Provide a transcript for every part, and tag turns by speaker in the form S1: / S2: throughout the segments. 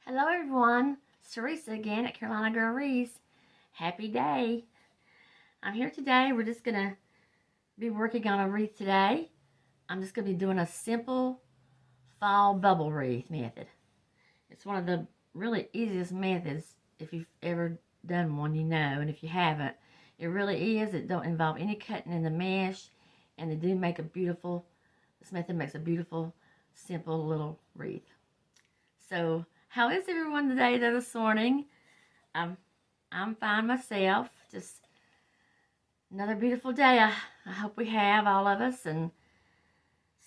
S1: Hello everyone, it's Teresa again at Carolina Girl Wreaths. Happy day. I'm here today. We're just going to be working on a wreath today. I'm just going to be doing a simple fall bubble wreath method. It's one of the really easiest methods. If you've ever done one, you know, and if you haven't, it really is. It don't involve any cutting in the mesh, and this method makes a beautiful, simple little wreath. So, how is everyone today though this morning? I'm fine myself. Just another beautiful day I hope we have, all of us. And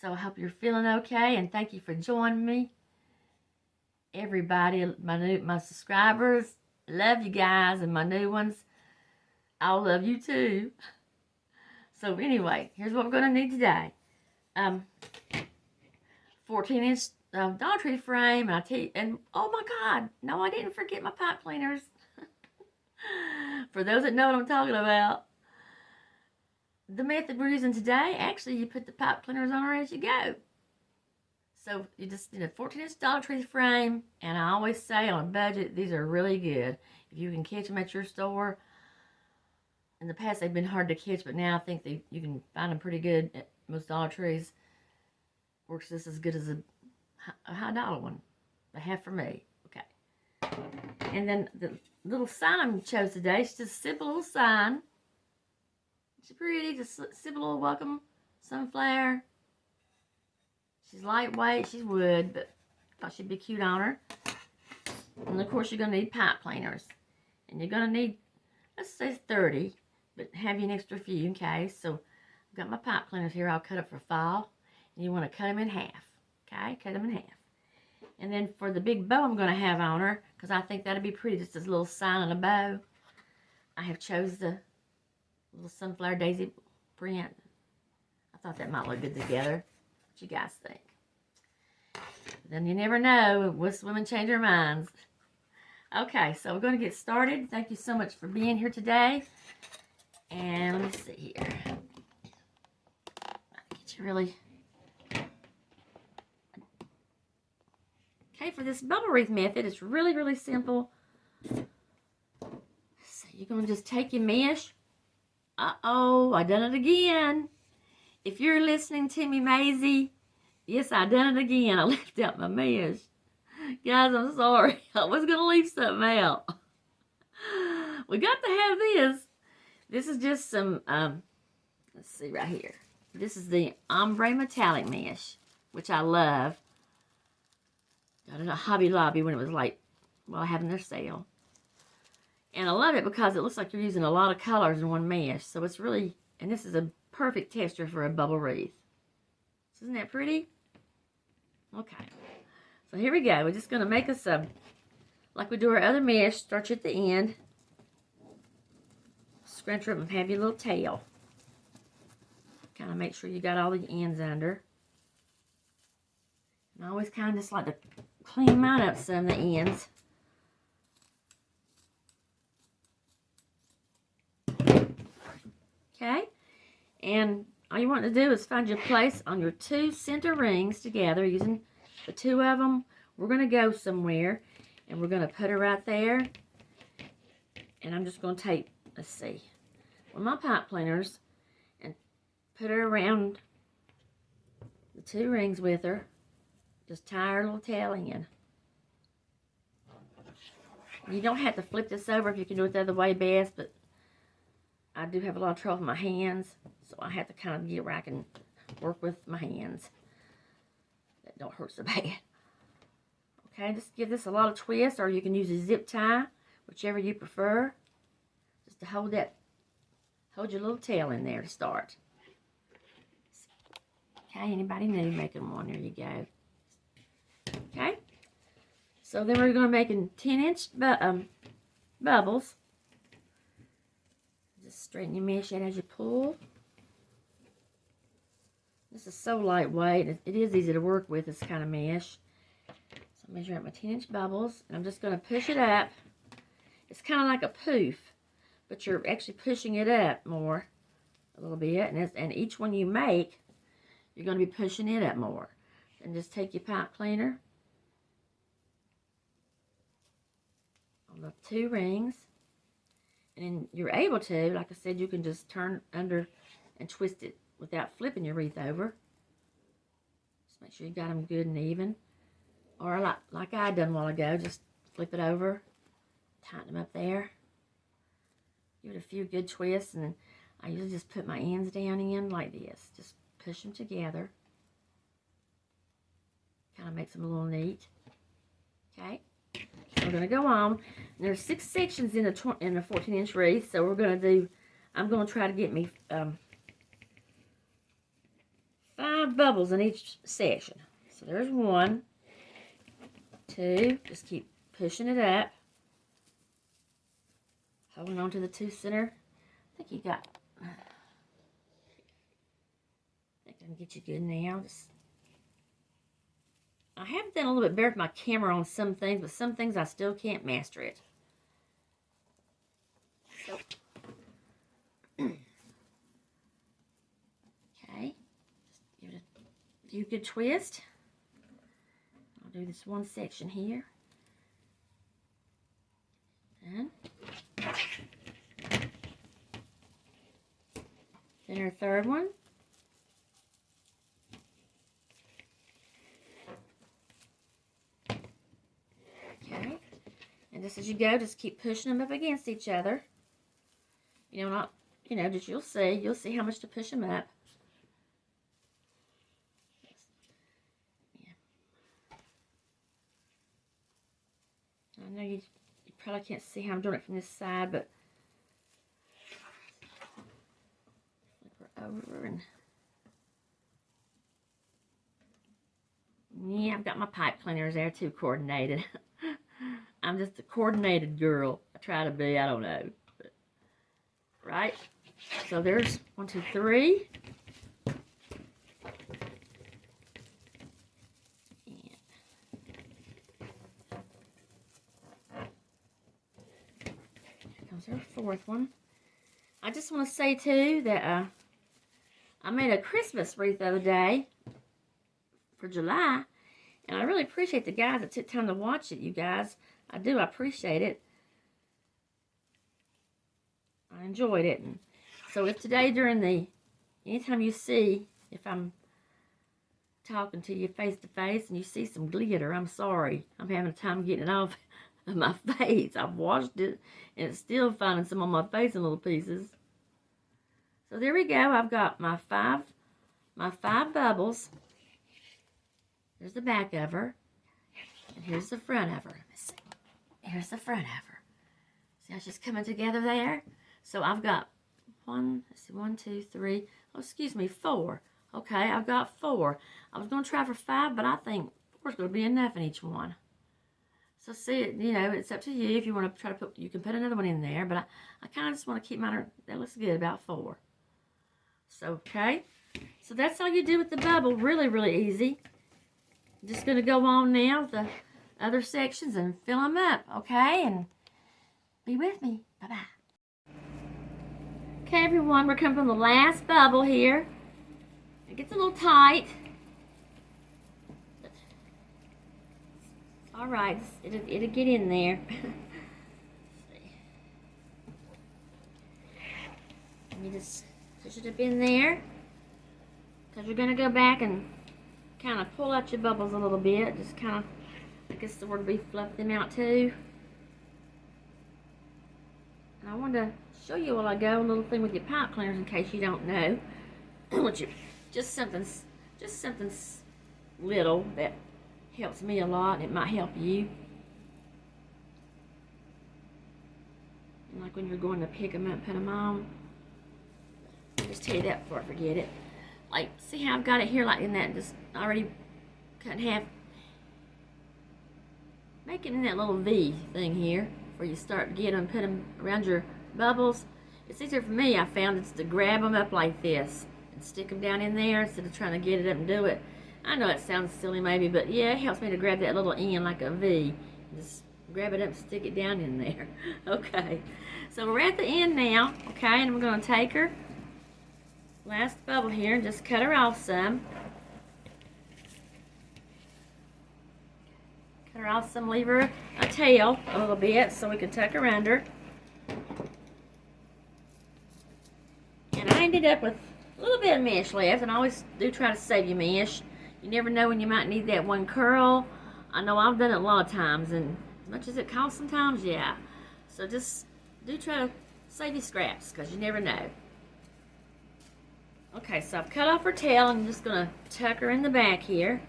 S1: so I hope you're feeling okay, and thank you for joining me. Everybody, my subscribers, love you guys, and my new ones, I'll love you too. So anyway, here's what we're going to need today. 14-inch Dollar Tree frame, and oh my God, no, I didn't forget my pipe cleaners. For those that know what I'm talking about, the method we're using today, actually, you put the pipe cleaners on her as you go. So you just need a 14-inch Dollar Tree frame, and I always say on a budget, these are really good. If you can catch them at your store, in the past they've been hard to catch, but now I think you can find them pretty good at most Dollar Trees. Works just as good as a high dollar one. They have for me. Okay. And then the little sign I chose today, it's just a simple little sign. It's pretty, just simple little welcome sunflower. She's lightweight, she's wood, but I thought she'd be cute on her. And of course you're going to need pipe cleaners. And you're going to need, let's say 30, but have you an extra few in case. So I've got my pipe cleaners here. I'll cut up for fall. And you want to cut them in half. Okay, cut them in half. And then for the big bow I'm going to have on her, because I think that'd be pretty, just as a little sign on a bow, I have chose the little sunflower daisy print. I thought that might look good together. What you guys think? Then you never know. Most women change their minds. Okay, so we're going to get started. Thank you so much for being here today. And let me see here. Get you really... Okay, for this bubble wreath method, it's really, really simple. So you're going to just take your mesh. Uh-oh, I done it again. If you're listening to me, Maisie, yes, I done it again. I left out my mesh. Guys, I'm sorry. I was going to leave something out. We got to have this. This is just some, let's see right here. This is the ombre metallic mesh, which I love. Got it at Hobby Lobby when it was like, well, having their sale. And I love it because it looks like you're using a lot of colors in one mesh. So it's really, and this is a perfect texture for a bubble wreath. Isn't that pretty? Okay. So here we go. We're just going to make us a, like we do our other mesh, start you at the end. Scrunch her up and have your little tail. Kind of make sure you got all the ends under. And I always kind of just like to clean mine up some of the ends. Okay, and all you want to do is find your place on your two center rings together using the two of them. We're going to go somewhere, and we're going to put her right there. And I'm just going to take, let's see, one of my pipe cleaners and put her around the two rings with her. Just tie her little tail in. You don't have to flip this over if you can do it the other way best, but I do have a lot of trouble with my hands, so I have to kind of get where I can work with my hands. That don't hurt so bad. Okay, just give this a lot of twist, or you can use a zip tie, whichever you prefer. Just to hold your little tail in there to start. Okay, anybody new making one? There you go. Okay, so then we're going to make 10-inch bubbles. Just straighten your mesh out as you pull. This is so lightweight. It is easy to work with, this kind of mesh. So I'm measuring out my 10-inch bubbles, and I'm just going to push it up. It's kind of like a poof, but you're actually pushing it up more a little bit. And each one you make, you're going to be pushing it up more. And just take your pipe cleaner on the 2 rings. And you're able to, like I said, you can just turn under and twist it without flipping your wreath over. Just make sure you got them good and even. Or like I done a while ago, just flip it over, tighten them up there. Give it a few good twists, and I usually just put my ends down in like this. Just push them together. Kind of makes them a little neat. Okay, so we're going to go on. And there's 6 sections in a 14-inch wreath, so we're going to do, I'm going to try to get me 5 bubbles in each section. So there's 1, 2, just keep pushing it up. Holding on to the 2 center. I think I can get you good now. I have done a little bit better with my camera on some things, but some things I still can't master it. So, okay, just give it a few good twists. I'll do this one section here. And then our 3rd one. Okay. And just as you go, just keep pushing them up against each other. Just you'll see how much to push them up. Yeah. I know you probably can't see how I'm doing it from this side, but flip her over and yeah, I've got my pipe cleaners there too coordinated. I'm just a coordinated girl. I try to be, I don't know. But, right? So there's 1, 2, 3. Our 4th one. I just want to say too that I made a Christmas wreath the other day for July, and I really appreciate the guys that took time to watch it. You guys, I do. I appreciate it. I enjoyed it. And so if today anytime you see, if I'm talking to you face to face and you see some glitter, I'm sorry. I'm having a time getting it off of my face. I've washed it and it's still finding some on my face in little pieces. So there we go. I've got my five bubbles. There's the back of her. And here's the front of her. Let me see. Here's the front of her. See how she's coming together there? So I've got 1, 2, 3. Oh, excuse me, 4. Okay, I've got 4. I was going to try for 5, but I think 4 is going to be enough in each one. So see, it's up to you. If you want to try to put, you can put another one in there. But I kind of just want to keep mine, that looks good, about 4. So, okay. So that's all you do with the bubble. Really, really easy. I'm just going to go on now with the other sections and fill them up, okay? And be with me. Bye-bye. Okay, everyone, we're coming from the last bubble here. It gets a little tight. All right, it'll get in there. You just push it up in there, because you're going to go back and kind of pull out your bubbles a little bit. Just kind of, I guess the word would be fluff them out too. And I wanted to show you while I go a little thing with your pipe cleaners in case you don't know. Just something little that helps me a lot, and it might help you. And like when you're going to pick them up and put them on. I'll just tell you that before I forget it. Like, see how I've got it here like in that, just already cut in half. Make it in that little V thing here, where you start to get them, put them around your bubbles. It's easier for me, I found, it's to grab them up like this and stick them down in there instead of trying to get it up and do it. I know it sounds silly maybe, but yeah, it helps me to grab that little end like a V. Just grab it up and stick it down in there. Okay, so we're at the end now, okay, and we're going to take her last bubble here and just cut her off some. Cut her off some, leave her a tail a little bit so we can tuck her under. And I ended up with a little bit of mesh left, and I always do try to save you mesh. You never know when you might need that one curl. I know I've done it a lot of times, and as much as it costs sometimes, yeah. So just do try to save you scraps, because you never know. Okay, so I've cut off her tail. I'm just going to tuck her in the back here.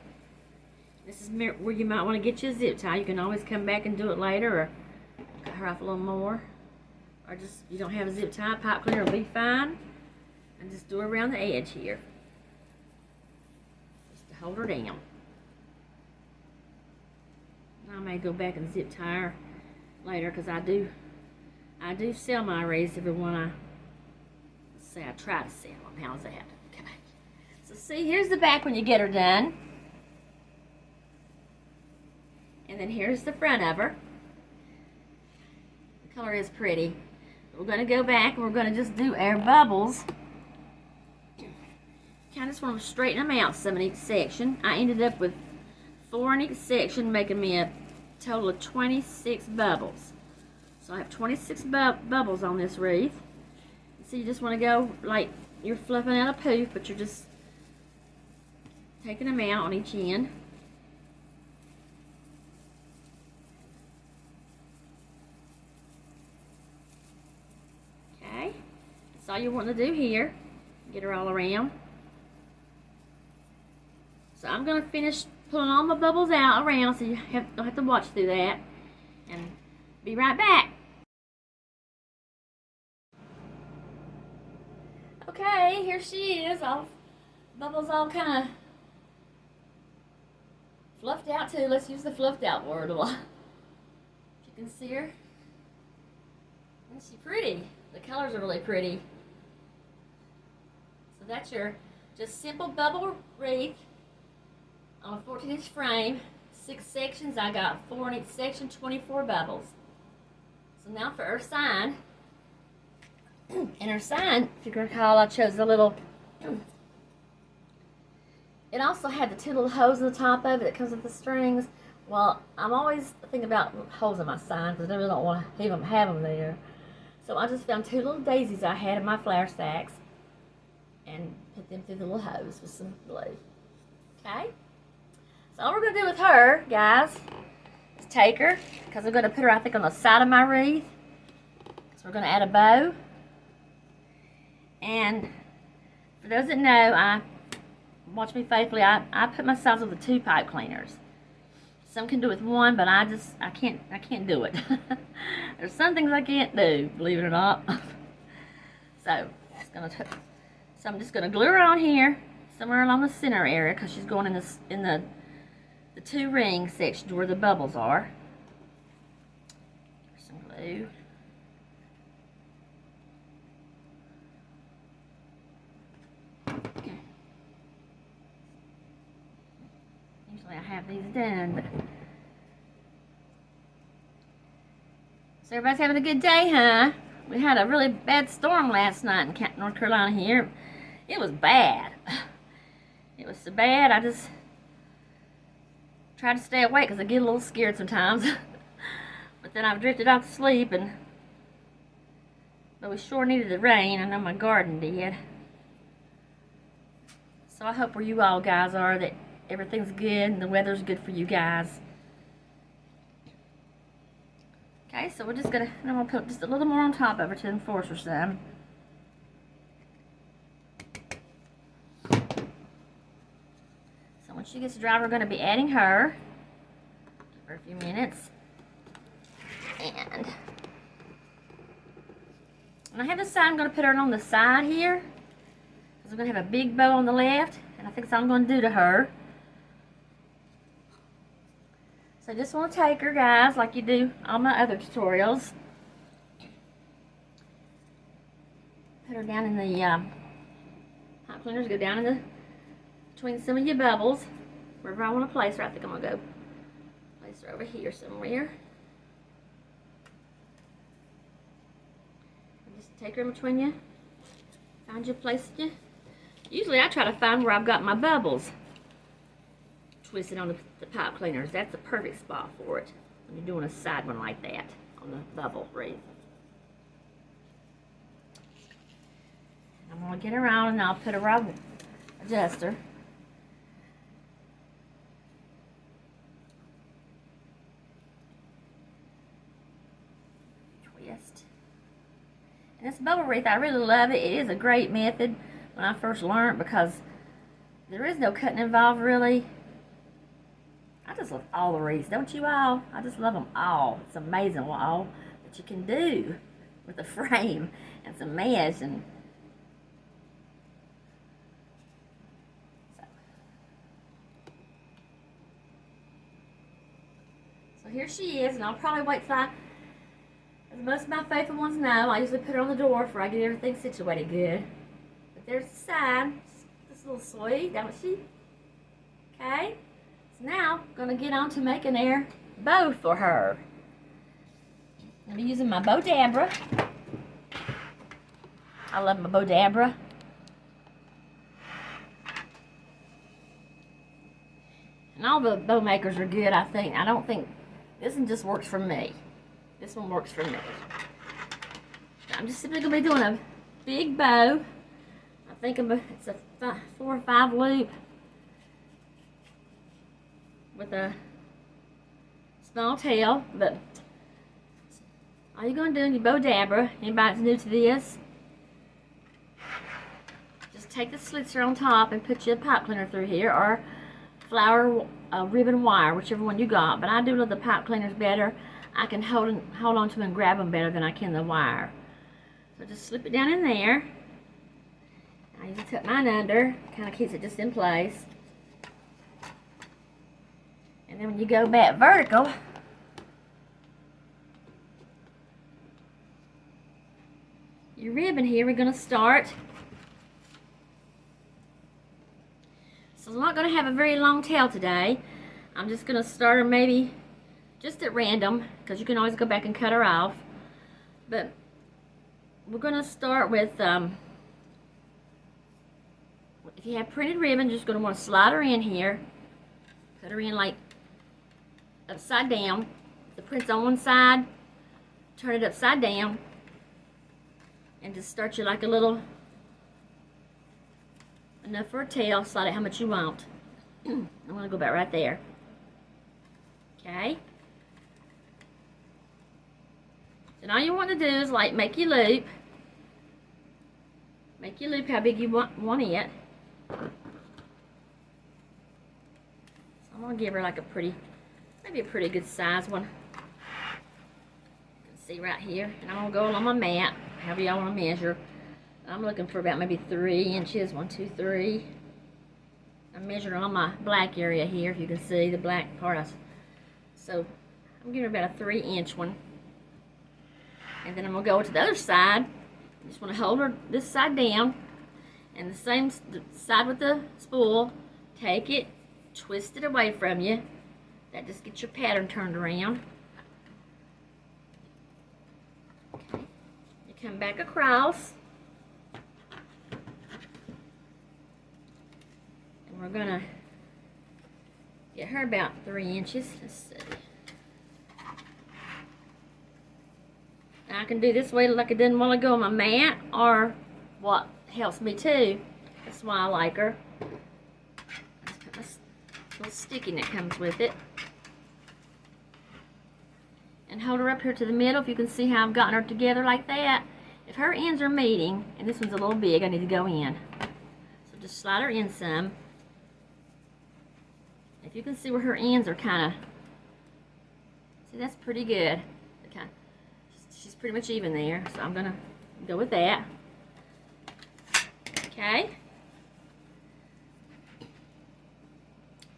S1: This is where you might want to get you a zip tie. You can always come back and do it later, or cut her off a little more. Or just, you don't have a zip tie, pipe cleaner will be fine. And just do her around the edge here. Just to hold her down. I may go back and zip tie her later, because I do sell my wreaths, every one I try to sell them. How's that? Okay. So see, here's the back when you get her done. And then here's the front of her. The color is pretty. We're going to go back and we're going to just do our bubbles. Kind of just want to straighten them out some in each section. I ended up with 4 in each section, making me a total of 26 bubbles. So I have 26 bubbles on this wreath. So you just want to go like you're fluffing out a poof, but you're just taking them out on each end. Okay, that's all you want to do here. Get her all around. So I'm going to finish pulling all my bubbles out around, so you don't have to watch through that. And be right back. Okay, here she is. Bubbles all kind of fluffed out too. Let's use the fluffed out word a lot. You can see her. Isn't she pretty? The colors are really pretty. So that's your just simple bubble wreath on a 14-inch frame. 6 sections. I got 4 in each section, 24 bubbles. So now for her sign. And her sign, if you can recall, I chose the little, it also had the 2 little holes in the top of it that comes with the strings. Well, I'm always thinking about holes in my sign, because I really don't want to even have them there. So I just found 2 little daisies I had in my flower stacks and put them through the little holes with some glue. Okay? So all we're going to do with her, guys, is take her, because I'm going to put her, I think, on the side of my wreath. So we're going to add a bow. And for those that know, watch me faithfully, I put my sides with the 2 pipe cleaners. Some can do it with 1, but I can't do it. There's some things I can't do, believe it or not. So I'm just gonna glue her on here, somewhere along the center area, because she's going in the 2 ring sections where the bubbles are. There's some glue. I have these done, but so everybody's having a good day, huh? We had a really bad storm last night in North Carolina here. It was bad. It was so bad, I just tried to stay awake because I get a little scared sometimes. But then I've drifted off to sleep, but we sure needed the rain. I know my garden did. So I hope where you all guys are that everything's good and the weather's good for you guys. Okay, so I'm gonna put just a little more on top of her to enforce her some. So when she gets dry, we're gonna be adding her. Give her a few minutes. And I have this side, I'm gonna put her on the side here, because I'm gonna have a big bow on the left, and I think that's all I'm gonna do to her. So I just want to take her, guys, like you do on my other tutorials. Put her down in the hot cleaners. Go down in between some of your bubbles, wherever I want to place her. I think I'm gonna go place her over here somewhere. Just take her in between you. Find your place. Usually I try to find where I've got my bubbles. Twist it on the the pipe cleaners. That's the perfect spot for it when you're doing a side one like that on the bubble wreath. I'm going to get around and I'll put a rub adjuster. Twist. And this bubble wreath, I really love it. It is a great method when I first learned because there is no cutting involved really. I just love all the wreaths, don't you all? I just love them all. It's amazing what all that you can do with a frame and some mesh and so here she is, and I'll probably wait till as most of my faithful ones know, I usually put her on the door before I get everything situated good. But there's the side. This little sweet, don't she? Okay. So now, I'm going to get on to making their bow for her. I'm using my bow dabra. I love my bow dabra. And all the bow makers are good, I think. I don't think this one just works for me. This one works for me. I'm just simply going to be doing a big bow. I think it's a 4 or 5 loop with a small tail. But all you're going to do in your bow dabra, anybody that's new to this, just take the slits here on top and put your pipe cleaner through here, or flower ribbon wire, whichever one you got. But I do love the pipe cleaners better. I can hold on to them and grab them better than I can the wire. So just slip it down in there. I usually tuck mine under, kind of keeps it just in place. And then when you go back vertical, your ribbon here, we're going to start. So I'm not going to have a very long tail today. I'm just going to start her maybe just at random, because you can always go back and cut her off. But we're going to start with, if you have printed ribbon, you're just going to want to slide her in here. Put her in like upside down. The print's on one side, turn it upside down, and just start you like a little, enough for a tail. Slide it how much you want. I'm going to go back right there. Okay. And all you want to do is like make your loop. Make your loop how big you want it. So I'm going to give her like a pretty, maybe a pretty good size one. You can see right here. And I'm going to go on my mat, however y'all want to measure. I'm looking for about maybe 3 inches. 1, 2, 3. I'm measuring on my black area here, if you can see the black part. So I'm giving her about a 3-inch one. And then I'm going to go to the other side. I just want to hold her this side down. And the same side with the spool. Take it, twist it away from you. That just gets your pattern turned around. Okay. You come back across. And we're going to get her about 3 inches. Let's see. I can do this way like I didn't want to go on my mat, or what helps me too. That's why I like her. I just put my little sticking that comes with it. And hold her up here to the middle. If you can see how I've gotten her together like that. If her ends are meeting, and this one's a little big, I need to go in. So just slide her in some. If you can see where her ends are kind of, see, that's pretty good. She's pretty much even there, so I'm gonna go with that. Okay.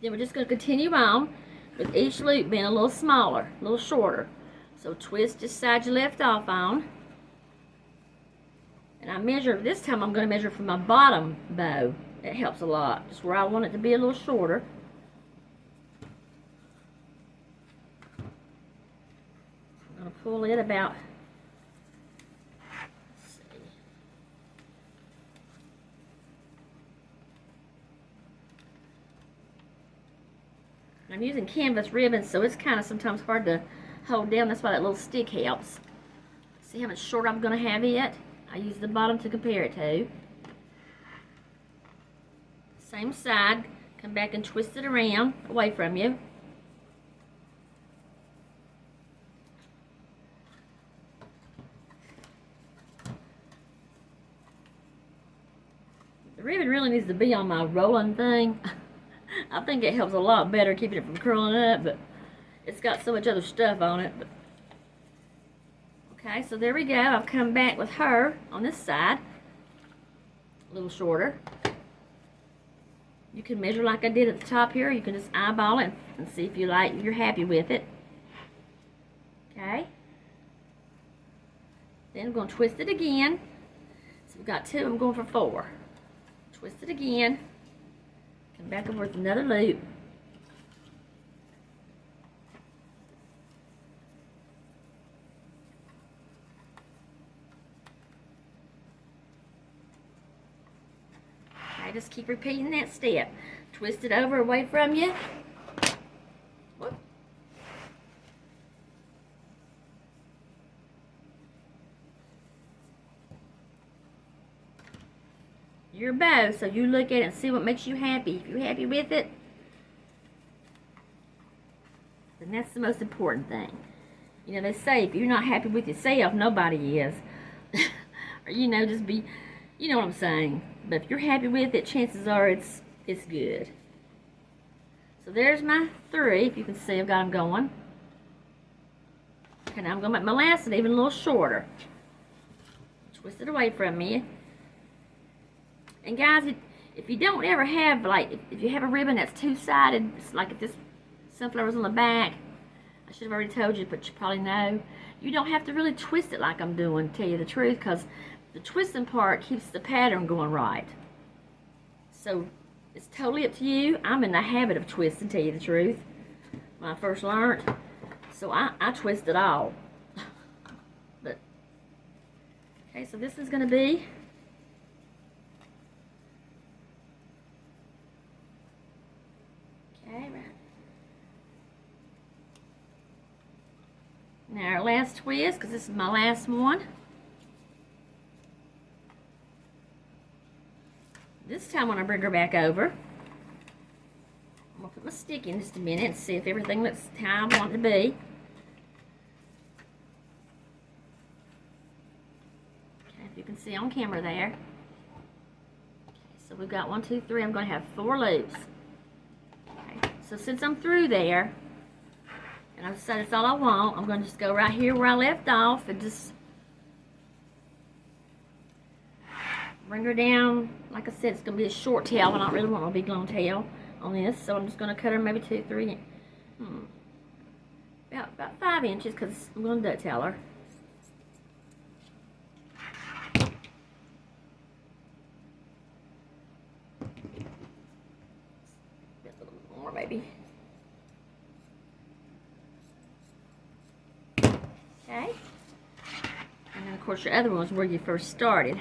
S1: Then we're just gonna continue on with each loop being a little smaller, a little shorter. So twist just side you left off on. And I measure, this time I'm gonna measure from my bottom bow. It helps a lot, just where I want it to be a little shorter. I'm gonna pull it about, I'm using canvas ribbon, so it's kind of sometimes hard to hold down. That's why that little stick helps. See how much shorter I'm going to have it? I use the bottom to compare it to. Same side. Come back and twist it around away from you. The ribbon really needs to be on my rolling thing. I think it helps a lot better keeping it from curling up, but it's got so much other stuff on it. But okay, so there we go. I've come back with her on this side, a little shorter. You can measure like I did at the top here. You can just eyeball it and see if you're happy with it. Okay. Then I'm going to twist it again. So we've got 2. I'm going for 4. Twist it again. Come back over with another loop. Okay, just keep repeating that step. Twist it over away from you. Whoop. Your bow, so you look at it and see what makes you happy. If you're happy with it, then that's the most important thing. You know, they say if you're not happy with yourself, nobody is. Or, you know, just be, you know what I'm saying. But if you're happy with it, chances are it's good. So there's my 3. If you can see, I've got them going. Okay, now I'm going to make my last one even a little shorter. Twist it away from me. And guys, if you don't ever have, like, if you have a ribbon that's two-sided, it's like if this sunflower's on the back, I should have already told you, but you probably know, you don't have to really twist it like I'm doing, to tell you the truth, because the twisting part keeps the pattern going right. So it's totally up to you. I'm in the habit of twisting, to tell you the truth, when I first learned. So I twist it all. But, okay, so this is going to be now our last twist, because this is my last one. This time when I bring her back over, I'm going to put my stick in just a minute and see if everything looks how I want it to be. Okay, if you can see on camera there. Okay, so we've got 1, 2, 3. I'm going to have 4 loops. Okay, so since I'm through there, and I've decided that's all I want, I'm going to just go right here where I left off and just bring her down. Like I said, it's going to be a short tail. I don't really want a big long tail on this, so I'm just going to cut her maybe 2, 3, about 5 inches, because I'm going to dovetail her. A little more, maybe. Okay, and then of course your other one was where you first started.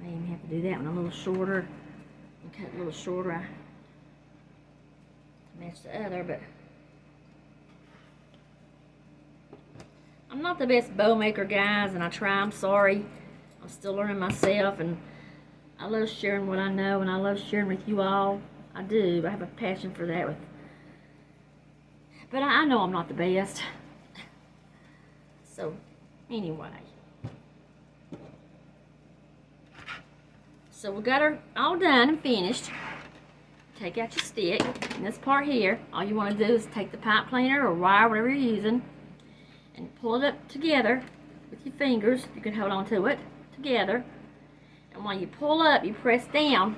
S1: May even have to do that one a little shorter, and cut it a little shorter to match the other, but I'm not the best bow maker, guys, and I try. I'm sorry. I'm still learning myself, and I love sharing what I know, and I love sharing with you all. I do. I have a passion for that. But I know I'm not the best. So, anyway. So we got her all done and finished. Take out your stick. And this part here, all you want to do is take the pipe cleaner or wire, whatever you're using, and pull it up together with your fingers. You can hold on to it together. And while you pull up, you press down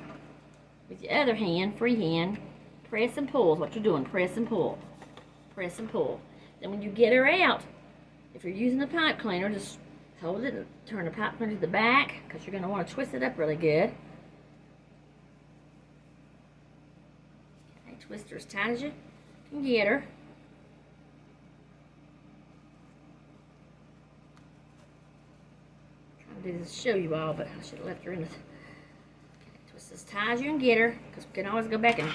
S1: with your other hand, free hand. Press and pull is what you're doing. Press and pull. Press and pull. Then when you get her out, if you're using a pipe cleaner, just hold it and turn the pipe cleaner to the back, because you're going to want to twist it up really good. Okay, twist her as tight as you can get her. I'm trying to do this to show you all, but I should have left her in the... Okay, Just as tight as you can get her, because we can always go back and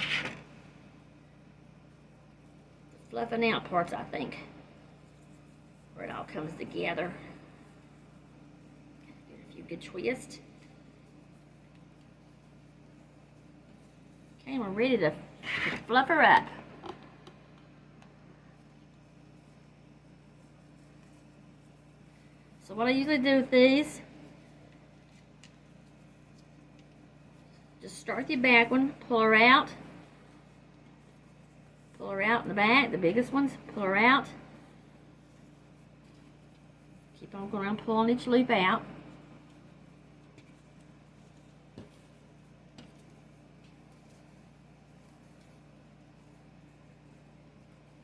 S1: fluffing out parts, I think, where it all comes together. Get a few good twists. Okay, we're ready to fluff her up. So what I usually do with these, just start with your back one, pull her out in the back, the biggest ones, pull her out. Keep on going around pulling each loop out.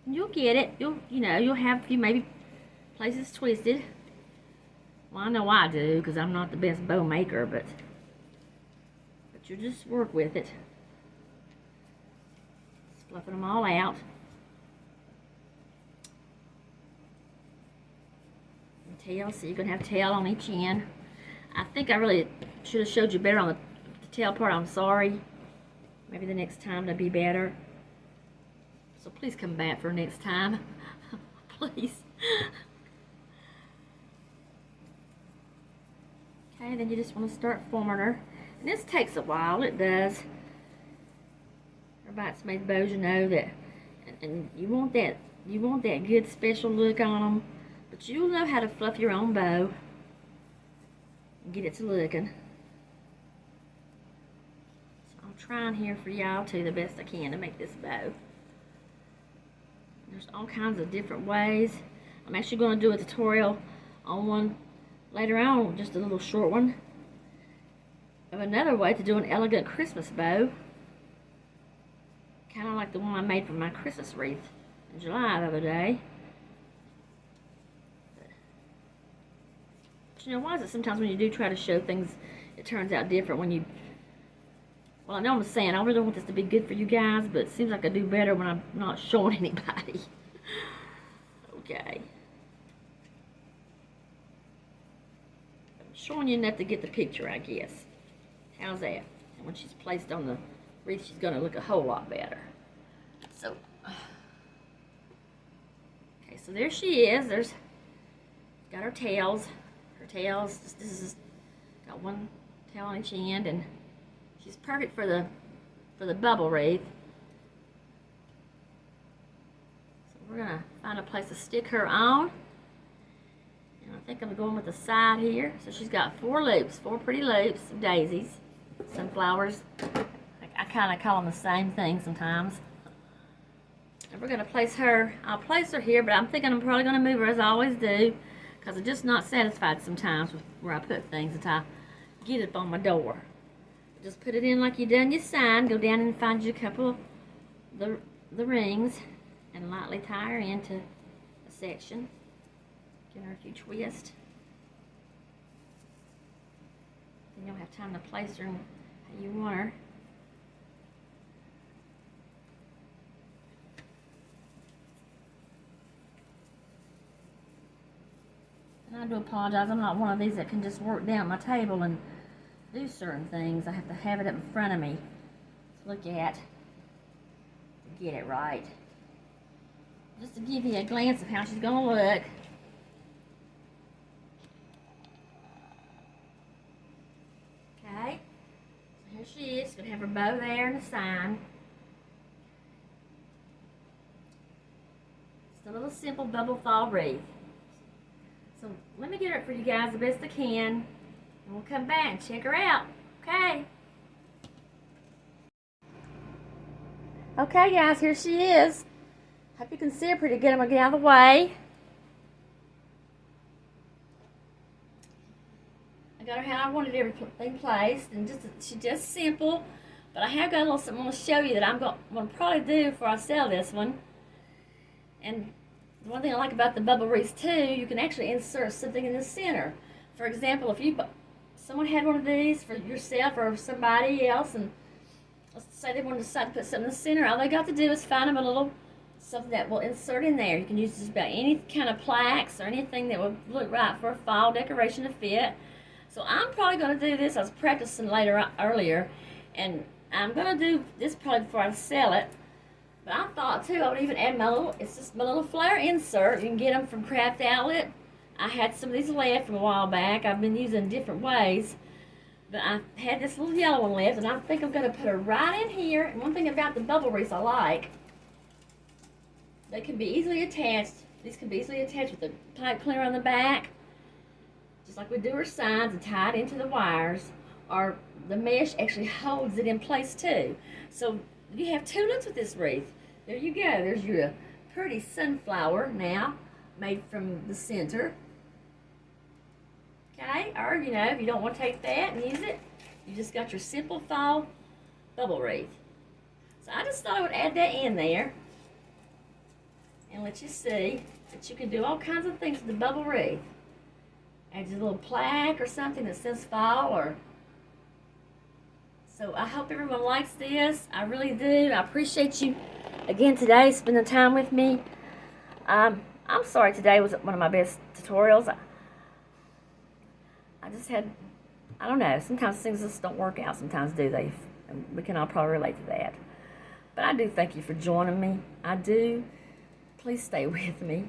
S1: You'll get it. You'll have a few maybe places twisted. Well, I know I do because I'm not the best bow maker, but you just work with it. Just fluffing them all out. And tail, so you're gonna have tail on each end. I think I really should have showed you better on the tail part. I'm sorry. Maybe the next time that'll be better. So please come back for next time. Please. Okay, then you just want to start forming her. And this takes a while, it does. Everybody that's made bows, you know that. And you want that good special look on them. But you'll know how to fluff your own bow. And get it to looking. So I'm trying here for y'all too, the best I can to make this bow. There's all kinds of different ways. I'm actually going to do a tutorial on one later on, just a little short one, of another way to do an elegant Christmas bow. Kind of like the one I made for my Christmas wreath in July the other day. But you know, why is it sometimes when you do try to show things, it turns out different when you... Well, I know I'm saying I really don't want this to be good for you guys, but it seems like I do better when I'm not showing anybody. Okay. I'm showing you enough to get the picture, I guess. How's that? And when she's placed on the wreath, she's going to look a whole lot better. So, okay, so there she is. There's got her tails. Her tails, this is got one tail on each end, and she's perfect for the bubble wreath. So we're gonna find a place to stick her on. And I think I'm going with the side here. So she's got 4 loops, 4 pretty loops of daisies, sunflowers. I kind of call them the same thing sometimes. And we're gonna place her. I'll place her here, but I'm thinking I'm probably gonna move her as I always do, because I'm just not satisfied sometimes with where I put things until I get it up on my door. Just put it in like you done your sign. Go down and find you a couple of the rings and lightly tie her into a section. Give her a few twists. Then you'll have time to place her in how you want her. And I do apologize. I'm not one of these that can just work down my table and do certain things. I have to have it up in front of me to look at to get it right. Just to give you a glance of how she's going to look. Okay, so here she is. She's going to have her bow there and a sign. Just a little simple bubble fall wreath. So let me get her up for you guys the best I can. And we'll come back and check her out. Okay. Okay, guys, here she is. Hope you can see her pretty good. I'm going to get out of the way. I got her how I wanted everything placed. And she's just simple. But I have got a little something I want to show you that I'm going to probably do before I sell this one. And the one thing I like about the bubble wreaths too, you can actually insert something in the center. For example, if someone had one of these for yourself or somebody else, and let's say they want to decide to put something in the center, all they got to do is find them a little something that will insert in there. You can use just about any kind of plaques or anything that would look right for a fall decoration to fit. So I'm probably going to do this. I was practicing earlier, And I'm going to do this probably before I sell it. But I thought too, I would even add it's just my little flare insert. You can get them from Craft Outlet. I had some of these left from a while back. I've been using different ways. But I had this little yellow one left, and I think I'm going to put her right in here. And one thing about the bubble wreaths I like, they can be easily attached. These can be easily attached with the pipe cleaner on the back, just like we do our signs, and tie it into the wires. Or the mesh actually holds it in place too. So you have two looks with this wreath. There you go. There's your pretty sunflower now, made from the center. Okay, or if you don't want to take that and use it, you just got your simple fall bubble wreath. So I just thought I would add that in there and let you see that you can do all kinds of things with the bubble wreath. Add your little plaque or something that says fall, or so I hope everyone likes this. I really do. I appreciate you again today spending time with me. I'm sorry today was one of my best tutorials. I just had, I don't know, sometimes things just don't work out. Sometimes do they? And we can all probably relate to that. But I do thank you for joining me. I do. Please stay with me.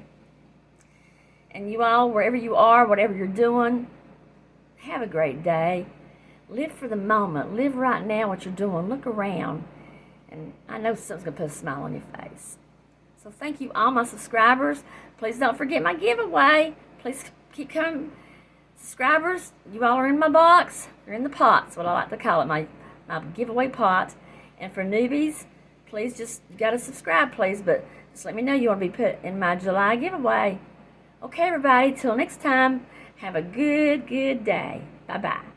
S1: And you all, wherever you are, whatever you're doing, have a great day. Live for the moment. Live right now what you're doing. Look around. And I know something's going to put a smile on your face. So thank you, all my subscribers. Please don't forget my giveaway. Please keep coming. Subscribers, you all are in my box. You're in the pot's what I like to call it, my giveaway pot. And for newbies, please you got to subscribe, please. But just let me know you want to be put in my July giveaway. Okay, everybody. Till next time, have a good day. Bye-bye.